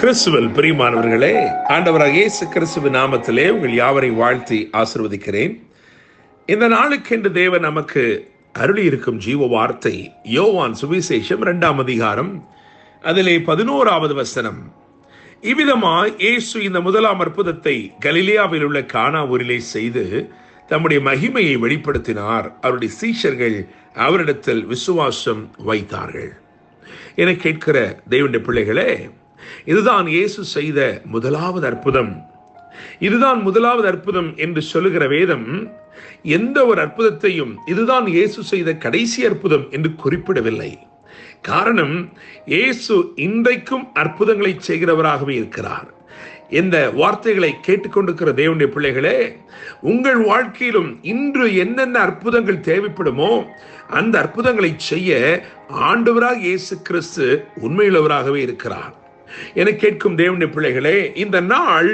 கிறிஸ்துவில் பிரியமானவர்களே, ஆண்டவராகிய இயேசு கிறிஸ்துவின் நாமத்திலே உங்கள் யாவரை வாழ்த்தி ஆசீர்வதிக்கிறேன். இந்த நாளுக்கென்று தேவன் நமக்கு அருளி இருக்கும் ஜீவ வார்த்தை யோவான் சுவிசேஷம் 2ஆம் அதிகாரம் அதிலே 11வது வசனம். இவ்விதமாய் இயேசு இந்த முதலாம் அற்புதத்தை கலிலேயாவில் உள்ள கானா ஊரிலே செய்து தம்முடைய மகிமையை வெளிப்படுத்தினார். அவருடைய சீஷர்கள் அவரிடத்தில் விசுவாசம் வைத்தார்கள். என கேட்கிற தேவனுடைய பிள்ளைகளே, இதுதான் இயேசு செய்த முதலாவது அற்புதம். இதுதான் முதலாவது அற்புதம் என்று சொல்லுகிற வேதம் எந்த ஒரு அற்புதத்தையும் இதுதான் இயேசு செய்த கடைசி அற்புதம் என்று குறிப்பிடவில்லை. காரணம், இயேசு இன்றைக்கும் அற்புதங்களை செய்கிறவராகவே இருக்கிறார். இந்த வார்த்தைகளை கேட்டுக்கொண்டிருக்கிற தேவனுடைய பிள்ளைகளே, உங்கள் வாழ்க்கையிலும் இன்று என்னென்ன அற்புதங்கள் தேவைப்படுமோ அந்த அற்புதங்களை செய்ய ஆண்டவராக இயேசு கிறிஸ்து உண்மையுள்ளவராகவே இருக்கிறார். என கேட்கும் தேவனுடைய பிள்ளைகளே, இந்த நாள்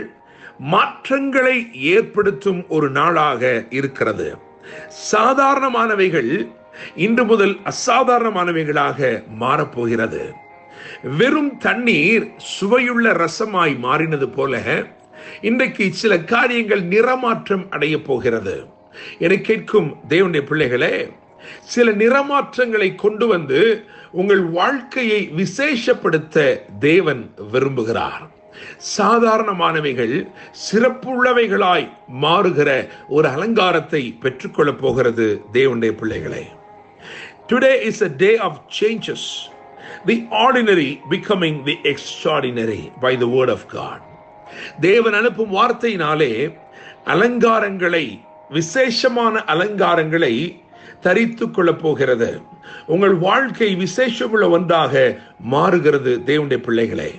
மாற்றங்களை ஏற்படுத்தும் ஒரு நாளாக இருக்கிறது. சாதாரணமானவைகள் இன்று முதல் அசாதாரணமானவைகளாக மாறப்போகிறது. வெறும் தண்ணீர் சுவையுள்ள ரசமாய் மாறினது போல இன்றைக்கு சில காரியங்கள் நிறமாற்றம் அடைய போகிறது. என கேட்கும் தேவனுடைய பிள்ளைகளே, சில நிறமாற்றங்களை கொண்டு வந்து உங்கள் வாழ்க்கையை விசேஷப்படுத்த தேவன் விரும்புகிறார். சாதாரணமானவைகள் சிறப்புள்ளவைகளாய் மாறுகிற ஒரு அலங்காரத்தை பெற்றுக்கொள்ளப் போகிறது தேவனுடைய பிள்ளைகளே. Today is a day of changes. The ordinary becoming the extraordinary by the word of God. தேவன் அனுப்பும் வார்த்தையினாலே அலங்காரங்களை, விசேஷமான அலங்காரங்களை தரித்துக் கொள்ளப் போகிறது. உங்கள் வாழ்க்கை விசேஷமுள்ள ஒன்றாக மாறுகிறது தேவனுடைய பிள்ளைகளே.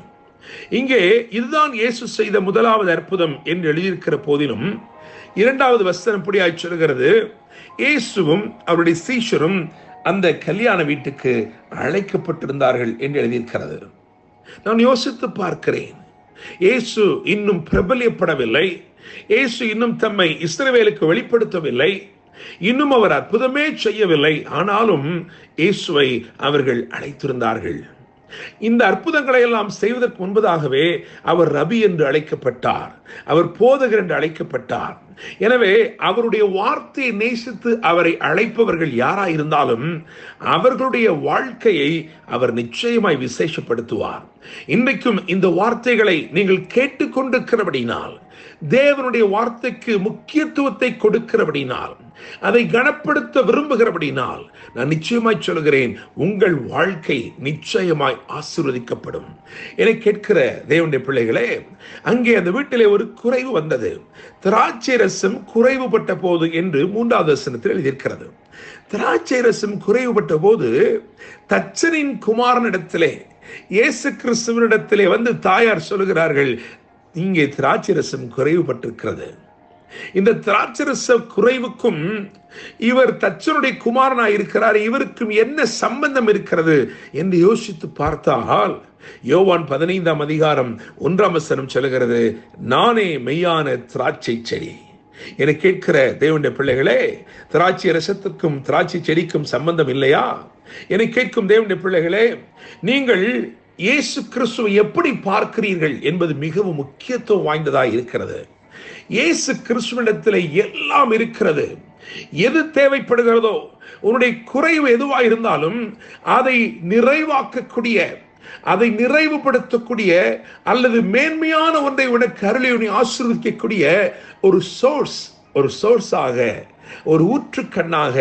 இங்கே இதுதான் இயேசு செய்த முதலாவது அற்புதம் என்று எழுதியிருக்கிற போதிலும் 2வது வசனம் இப்படியாய் சொல்கிறது, இயேசுவும் அவருடைய சீஷரும் அந்த கல்யாண வீட்டுக்கு அழைக்கப்பட்டிருந்தார்கள் என்று எழுதியிருக்கிறது. நான் யோசித்து பார்க்கிறேன், இயேசு இன்னும் பிரபல்யப்படவில்லை. இயேசு இன்னும் தம்மை இஸ்ரவேலுக்கு வெளிப்படுத்தவில்லை. இன்னும் அவர் அற்புதமே செய்யவில்லை. ஆனாலும் இயேசுவை அவர்கள் அழைத்திருந்தார்கள். இந்த அற்புதங்களை எல்லாம் செய்வதற்கு முன்பதாகவே அவர் ரபி என்று அழைக்கப்பட்டார். அவர் போதகர் என்று அழைக்கப்பட்டார். எனவே அவருடைய வார்த்தையை நேசித்து அவரை அழைப்பவர்கள் யாராயிருந்தாலும் அவர்களுடைய வாழ்க்கையை அவர் நிச்சயமாய் விசேஷப்படுத்துவார். இன்றைக்கும் இந்த வார்த்தைகளை நீங்கள் கேட்டுக்கொண்டிருக்கிறபடினால், தேவனுடைய வார்த்தைக்கு முக்கியத்துவத்தை கொடுக்கிறபடினால், அதை கனப்படுத்த விரும்புகிறபடினால், நான் நிச்சயமாய் சொல்கிறேன், உங்கள் வாழ்க்கை நிச்சயமாய் ஆசீர்வதிக்கப்படும். என கேட்கிற தேவனுடைய பிள்ளைகளே, அங்கே அந்த வீட்டிலே ஒரு குறைவு வந்தது. திராட்சை ரசம் குறைவுபட்ட போது என்று 3வது வசனத்தில் எழுதியிருக்கிறது. திராட்சை ரசம் குறைவுபட்ட போது தச்சனின் குமாரனிடத்திலே, இயேசு கிறிஸ்துவனிடத்திலே வந்து தாயார் சொல்கிறார்கள், இங்கே திராட்சை ரசம் குறைவுபட்டிருக்கிறது. இந்த திராட்சரச குறைவுக்கும் இவர் தச்சனுடைய குமாரனாய் இருக்கிறார், இவருக்கும் என்ன சம்பந்தம் இருக்கிறது என்று யோசித்து பார்த்தால், யோவான் 15ஆம் அதிகாரம் 1ஆம் வசனம் சொல்கிறது, நானே மெய்யான திராட்சை செடி. என கேட்கிற தேவனுடைய பிள்ளைகளே, திராட்சை ரசத்துக்கும் திராட்சை செடிக்கும் சம்பந்தம் இல்லையா? என கேட்கும் தேவனுடைய பிள்ளைகளே, நீங்கள் இயேசு கிறிஸ்துவை எப்படி பார்க்கிறீர்கள் என்பது மிகவும் முக்கியத்துவம் வாய்ந்ததாக இருக்கிறது. இயேசு கிறிஸ்துவினிடத்தில் எல்லாம் இருக்கிறது. எது தேவைப்படுகிறதோ, உன்னுடைய குறைவு எதுவாக இருந்தாலும் அதை நிறைவாக்கக்கூடிய, அதை நிறைவுபடுத்தக்கூடிய அல்லது மேன்மையான ஒன்றை உனக்கு அருளி உன்னை ஆசீர்வதிக்கக்கூடிய ஒரு சோர்ஸாக, ஒரு ஊற்றுக்கண்ணாக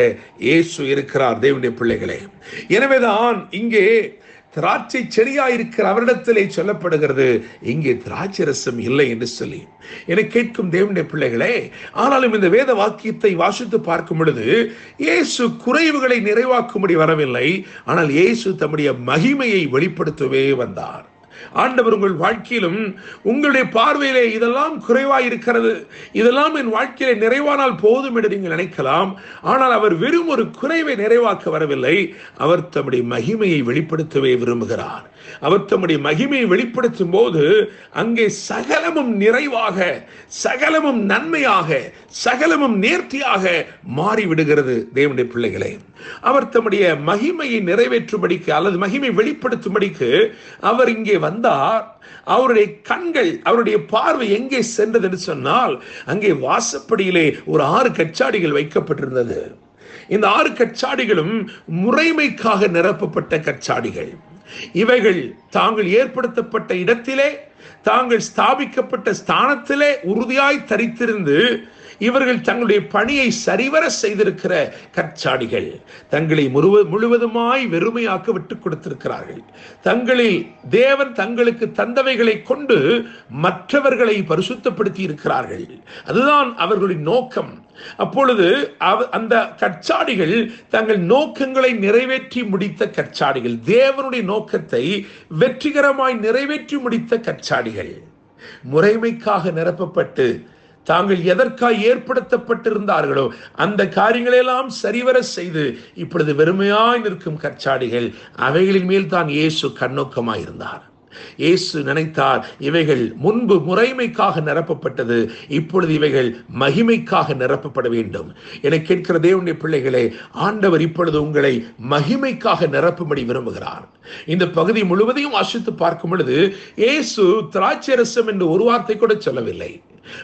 இயேசு இருக்கிறார் தேவனுடைய பிள்ளைகளே. எனவேதான் இங்கே திராட்சை செடியாயிருக்கிற அவரிடத்திலே சொல்லப்படுகிறது, இங்கே திராட்சை ரசம் இல்லை என்று சொல்லி. என கேட்கும் தேவனுடைய பிள்ளைகளே, ஆனாலும் இந்த வேத வாக்கியத்தை வாசித்து பார்க்கும் பொழுது இயேசு குறைவுகளை நிறைவாக்கும்படி வரவில்லை. ஆனால் இயேசு தம்முடைய மகிமையை வெளிப்படுத்தவே வந்தார். ஆண்டவர் உங்கள் வாழ்க்கையிலும் உங்களுடைய பார்வையிலே இதெல்லாம் குறைவாய் இருக்கிறது, இதெல்லாம் என் வாழ்க்கையிலே நிறைவானால் போதும் என்று நீங்கள் நினைக்கலாம். ஆனால் அவர் வெறும் ஒரு குறைவை நிறைவாக்க வரவில்லை. அவர் தம்முடைய மகிமையை வெளிப்படுத்தவே விரும்புகிறார். அவர் தம்முடைய மகிமையை வெளிப்படுத்தும் போது அங்கே சகலமும் நிறைவாக, சகலமும் நன்மையாக, சகலமும் நேர்த்தியாக மாறிவிடுகிறது தேவனுடைய பிள்ளைகளே. அவர் தம்முடைய மகிமையை நிறைவேற்றும்படிக்கு அல்லது மகிமை வெளிப்படுத்தும்படிக்கு அவர் இங்கே வந்தார். அவருடைய கண்கள், அவருடைய பார்வை எங்கே சென்றது என்று சொன்னால், அங்கே வாசப்படியிலே ஒரு 6 கச்சாடிகள் வைக்கப்பட்டிருந்தது. இந்த 6 கச்சாடிகளும் முறைமைக்காக நிரப்பப்பட்ட கச்சாடிகள். இவைகள் தாங்கள் ஏற்படுத்தப்பட்ட இடத்திலே, தாங்கள் ஸ்தாபிக்கப்பட்ட ஸ்தானத்திலே உறுதியாய் தரித்திருந்து இவர்கள் தங்களுடைய பணியை சரிவர செய்திருக்கிற கற்சாடிகள். தங்களை முழுவதுமாய் வெறுமையாக்க விட்டுக் கொடுத்திருக்கிறார்கள். தங்களில் தேவன் தங்களுக்கு தந்தவைகளை கொண்டு மற்றவர்களை பரிசுத்தப்படுத்தி இருக்கிறார்கள். அதுதான் அவர்களின் நோக்கம். அப்பொழுது அந்த கற்சாடிகள் தங்கள் நோக்கங்களை நிறைவேற்றி முடித்த கற்சாடிகள், தேவனுடைய நோக்கத்தை வெற்றிகரமாய் நிறைவேற்றி முடித்த கற்சாடிகள், முறைமைக்காக நிரப்பப்பட்டு தாங்கள் எதற்காக ஏற்படுத்தப்பட்டிருந்தார்களோ அந்த காரியங்களெல்லாம் சரிவர செய்து இப்பொழுது வெறுமையாய் நிற்கும் கற்சாடிகள். அவைகளின் மேல் தான் இயேசு கண்ணோக்கமாயிருந்தார். இயேசு நினைத்தார், இவைகள் முன்பு முறைமைக்காக நிரப்பப்பட்டது, இப்பொழுது இவைகள் மகிமைக்காக நிரப்பப்பட வேண்டும். என கேட்கிற தேவனுடைய பிள்ளைகளே, ஆண்டவர் இப்பொழுது உங்களை மகிமைக்காக நிரப்பும்படி விரும்புகிறார். இந்த பகுதி முழுவதையும் வாசித்து பார்க்கும் பொழுது இயேசு திராட்சை ரசம் என்று ஒரு வார்த்தை கூட சொல்லவில்லை.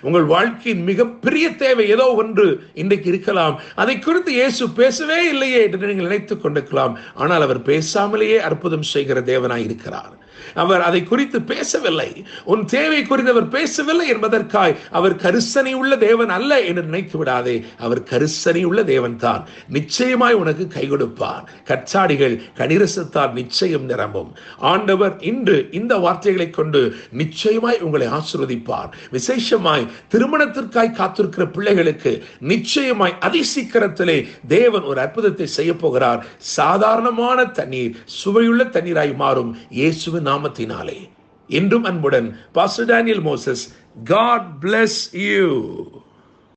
உங்கள் வாழ்க்கையின் மிகப்பெரிய தேவை ஏதோ ஒன்று இன்றைக்கு இருக்கலாம். அதை குறித்து இயேசு பேசவே இல்லையே என்று நீங்கள் நினைத்துக் கொண்டிருக்கலாம். ஆனால் அவர் பேசாமலேயே அற்புதம் செய்கிற தேவனாய் இருக்கிறார். அவர் அதை குறித்து பேசவில்லை. உன் தேவை குறித்து அவர் பேசவில்லை என்பதற்காய் அவர் கரிசனை உள்ள தேவன் அல்ல என்று நினைத்து விடாதே. அவர் கரிசனை உள்ள தேவன் தான். நிச்சயமாய் உனக்கு கை கொடுப்பார். கற்சாடிகள் கனிரசத்தால் நிச்சயம் நிரம்பும். ஆண்டவர் இன்று இந்த வார்த்தைகளை கொண்டு நிச்சயமாய் உங்களை ஆசீர்வதிப்பார். விசேஷமாய் திருமணத்திற்காய் காத்திருக்கிற பிள்ளைகளுக்கு நிச்சயமாய் அதிசீக்கிரத்திலே தேவன் ஒரு அற்புதத்தை செய்ய போகிறார். சாதாரணமான தண்ணீர் சுவையுள்ள தண்ணீராய் மாறும் இயேசுவின் நாமத்தினாலே. என்றும் அன்புடன் pastor Daniel Moses. God bless you.